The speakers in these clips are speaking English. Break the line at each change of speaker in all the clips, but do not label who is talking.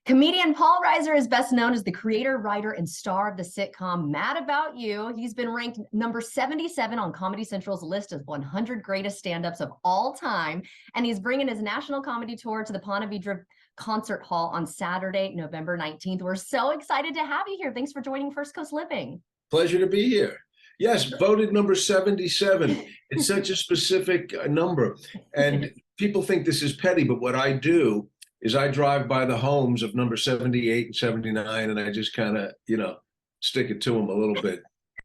Comedian Paul Reiser is best known as the creator, writer, and star of the sitcom Mad About You. He's been ranked number 77 on Comedy Central's list of 100 greatest stand-ups of all time, and he's bringing his national comedy tour to the Ponte Vedra Concert Hall on Saturday, November 19th. We're so excited to have you here. Thanks for joining First Coast Living.
Pleasure to be here. Yes, voted number 77. It's such a specific number. And people think this is petty, but what I do is I drive by the homes of number 78 and 79, and I just kind of, stick it to them a little bit.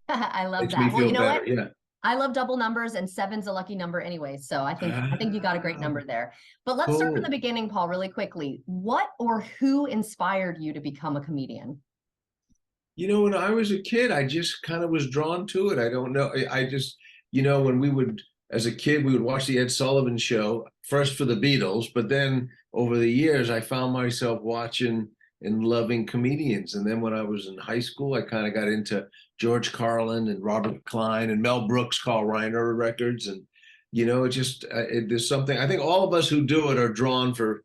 I love
Makes
that.
me
Well,
feel
you know
better.
what?
Yeah.
I love double numbers, and seven's a lucky number anyway. So I think you got a great number there. But let's start from the beginning, Paul, really quickly. What or who inspired you to become a comedian?
When I was a kid, I just kind of was drawn to it. I don't know. I just, when as a kid, we would watch the Ed Sullivan Show, first for the Beatles, but then over the years, I found myself watching and loving comedians. And then when I was in high school, I kind of got into George Carlin and Robert Klein and Mel Brooks, Carl Reiner records. And, there's something, I think all of us who do it are drawn for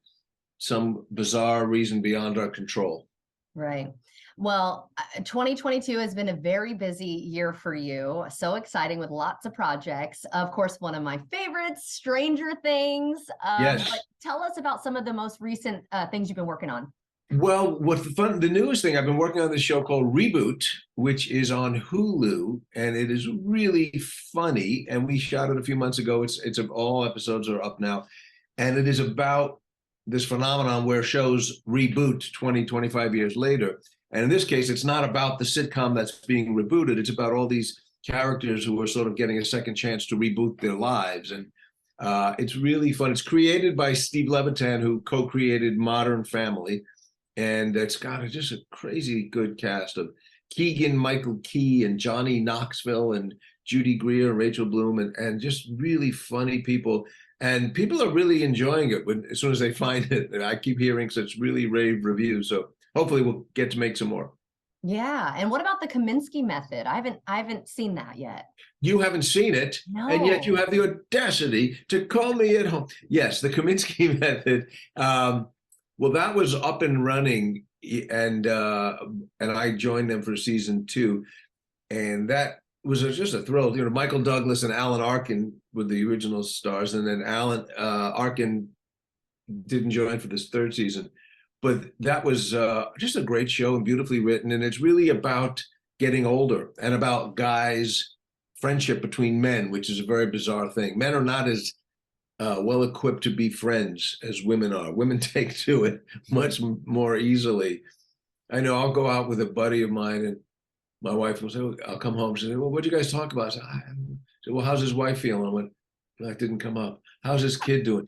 some bizarre reason beyond our control.
Right. Well, 2022 has been a very busy year for you. So exciting with lots of projects. Of course, one of my favorites, Stranger Things.
Yes.
But tell us about some of the most recent things you've been working on.
Well, the newest thing, I've been working on this show called Reboot, which is on Hulu, and it is really funny. And we shot it a few months ago. All episodes are up now. And it is about this phenomenon where shows reboot 20, 25 years later. And in this case, it's not about the sitcom that's being rebooted. It's about all these characters who are sort of getting a second chance to reboot their lives. And it's really fun. It's created by Steve Levitan, who co-created Modern Family. And it's got just a crazy good cast of Keegan Michael Key and Johnny Knoxville and Judy Greer, Rachel Bloom, and just really funny people. And people are really enjoying it as soon as they find it. And I keep hearing such really rave reviews. So hopefully we'll get to make some more.
Yeah. And what about the Kaminsky method? I haven't seen that yet.
You haven't seen it,
No.
And yet you have the audacity to call me at home. Yes, the Kaminsky method. Well, that was up and running, and I joined them for season 2, and that was just a thrill. Michael Douglas and Alan Arkin were the original stars, and then Alan Arkin didn't join for this 3rd season. But that was just a great show and beautifully written, and it's really about getting older and about guys' friendship between men, which is a very bizarre thing. Men are not as well equipped to be friends as women are. Women take to it much more easily. I know I'll go out with a buddy of mine, and my wife will say, I'll come home. She said, well, what'd you guys talk about? I said, well, how's his wife feeling? I went, that didn't come up. How's his kid doing?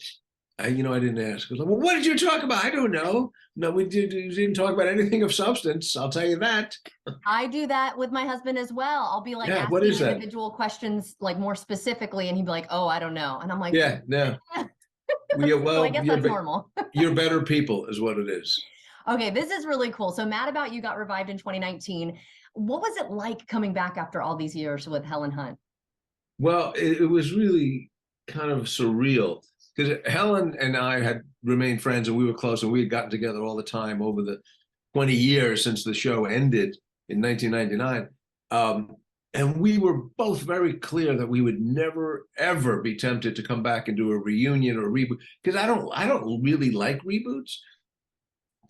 I didn't ask. I was like, well, what did you talk about? I don't know. No, we didn't talk about anything of substance. I'll tell you that.
I do that with my husband as well. I'll be like
what is
asking
that?
individual questions, like more specifically, and he'd be like, oh, I don't know. And I'm like,
yeah, no.
So I guess that's normal.
You're better people is what it is.
Okay, this is really cool. So Mad About You got revived in 2019. What was it like coming back after all these years with Helen Hunt?
Well, it was really kind of surreal, because Helen and I had remained friends, and we were close, and we had gotten together all the time over the 20 years since the show ended in 1999. And we were both very clear that we would never, ever be tempted to come back and do a reunion or a reboot, because I don't really like reboots,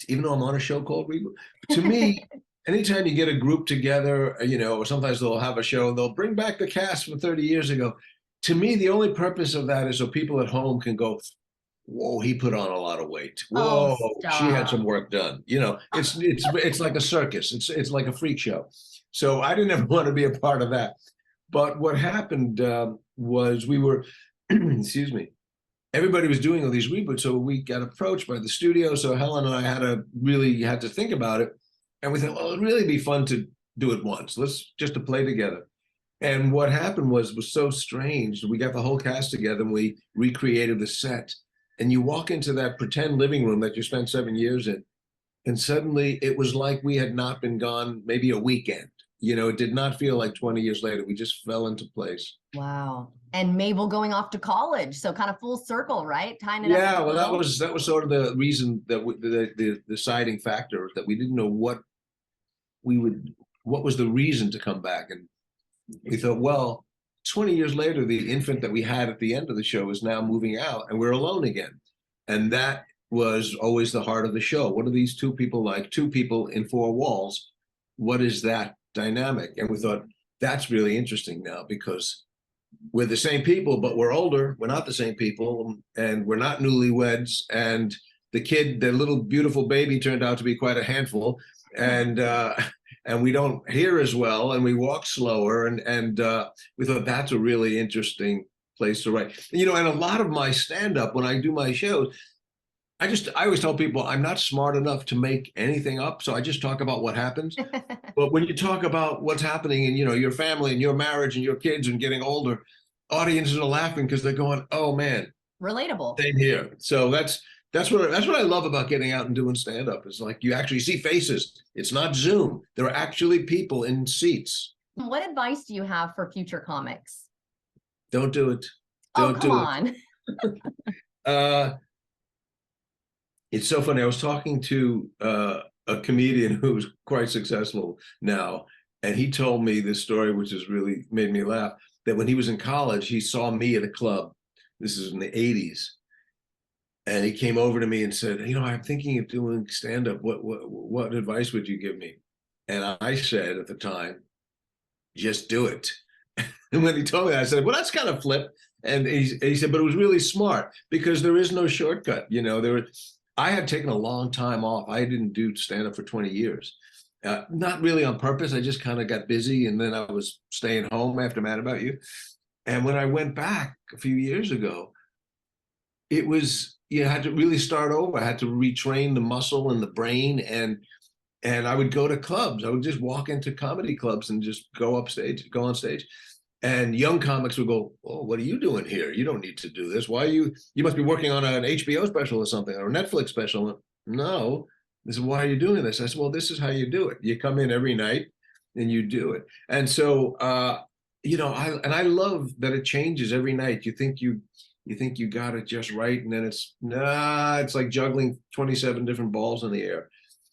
even though I'm on a show called Reboot. To me, anytime you get a group together, or sometimes they'll have a show and they'll bring back the cast from 30 years ago. To me, the only purpose of that is so people at home can go, whoa, he put on a lot of weight. Whoa, she had some work done. It's like a circus. It's like a freak show. So I didn't ever want to be a part of that. But what happened was we were, excuse me, everybody was doing all these reboots. So we got approached by the studio. So Helen and I had to think about it. And we thought, well, it'd really be fun to do it once. Let's just to play together. And what happened was so strange. We got the whole cast together and we recreated the set. And you walk into that pretend living room that you spent 7 years in, and suddenly it was like we had not been gone maybe a weekend. You know, it did not feel like 20 years later. We just fell into place.
Wow. And Mabel going off to college. So kind of full circle, right? Tying it up.
Yeah, well, that was sort of the reason that the deciding factor, that we didn't know what was the reason to come back. And we thought, well, 20 years later, the infant that we had at the end of the show is now moving out and we're alone again. And that was always the heart of the show. What are these two people like? Two people in four walls. What is that dynamic? And we thought, that's really interesting now, because we're the same people, but we're older. We're not the same people, and we're not newlyweds. And the little beautiful baby turned out to be quite a handful. And we don't hear as well, and we walk slower. And we thought that's a really interesting place to write. You know, and a lot of my stand-up, when I do my shows, I always tell people I'm not smart enough to make anything up. So I just talk about what happens. But when you talk about what's happening in, you know, your family and your marriage and your kids and getting older, audiences are laughing because they're going, oh man,
relatable.
Same here. So that's what I love about getting out and doing stand-up. Is like you actually see faces. It's not Zoom. There are actually people in seats.
What advice do you have for future comics?
Don't do it.
Don't come on.
It's so funny. I was talking to a comedian who's quite successful now, and he told me this story, which has really made me laugh, that when he was in college, he saw me at a club. This is in the 80s. And he came over to me and said, you know, I'm thinking of doing stand-up. What advice would you give me? And I said at the time, just do it. And when he told me that, I said, well, that's kind of flip. And he said, but it was really smart, because there is no shortcut. You know, I had taken a long time off. I didn't do stand-up for 20 years. Not really on purpose. I just kind of got busy, and then I was staying home after Mad About You. And when I went back a few years ago, it was, you had to really start over. I had to retrain the muscle and the brain, and I would go to clubs. I would just walk into comedy clubs and just go on stage. And young comics would go, oh, what are you doing here? You don't need to do this. Why you must be working on an HBO special or something, or a Netflix special. No, this is, why are you doing this? I said, well, this is how you do it. You come in every night and you do it. And so, you know, I love that it changes every night. You think you got it just right, and then it's like juggling 27 different balls in the air.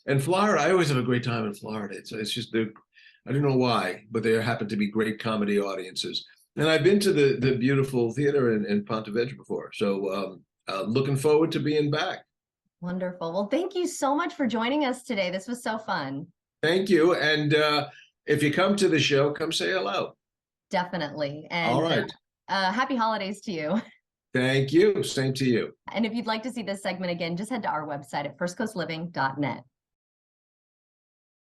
And Florida, I always have a great time in Florida. It's just, I don't know why, but there happen to be great comedy audiences. And I've been to the beautiful theater in Ponte Vedra before. So looking forward to being back.
Wonderful. Well, thank you so much for joining us today. This was so fun.
Thank you. And if you come to the show, come say hello.
Definitely. And
all right.
Happy holidays to you.
Thank you. Same to you.
And if you'd like to see this segment again, just head to our website at firstcoastliving.net.